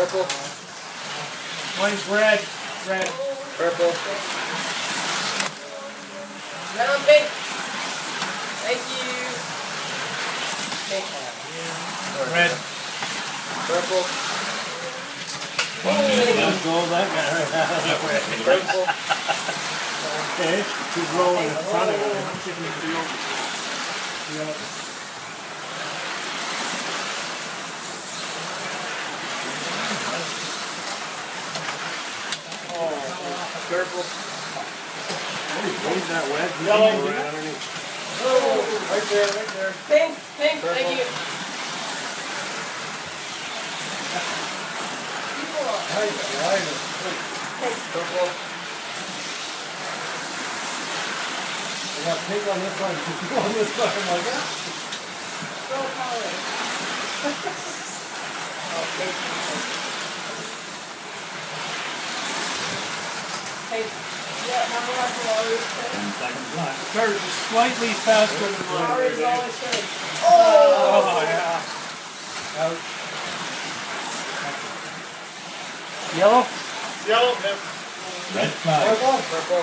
Purple. Mine's red. Red. Purple. Red on pink. Thank you. Pink. Red. Purple. Let's roll that guy right now. Purple. Okay, he's rolling in front of him. Yep. Purple. He's that wet. He's Yellow. right underneath. Oh, right there, right there. Pink. Pink. Purple. Thank you. Purple. I got pink on this one, blue on this one. I'm like, ah. Roll color. Oh, pink. Pink. Yeah, how much always pink? 10 seconds left. Start slightly faster than mine. Orange is always pink. Oh, yeah. Out. Yellow? Yellow. Yep. Red flag. Purple.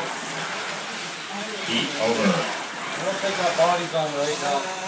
Heat over. I don't think my body's on right now.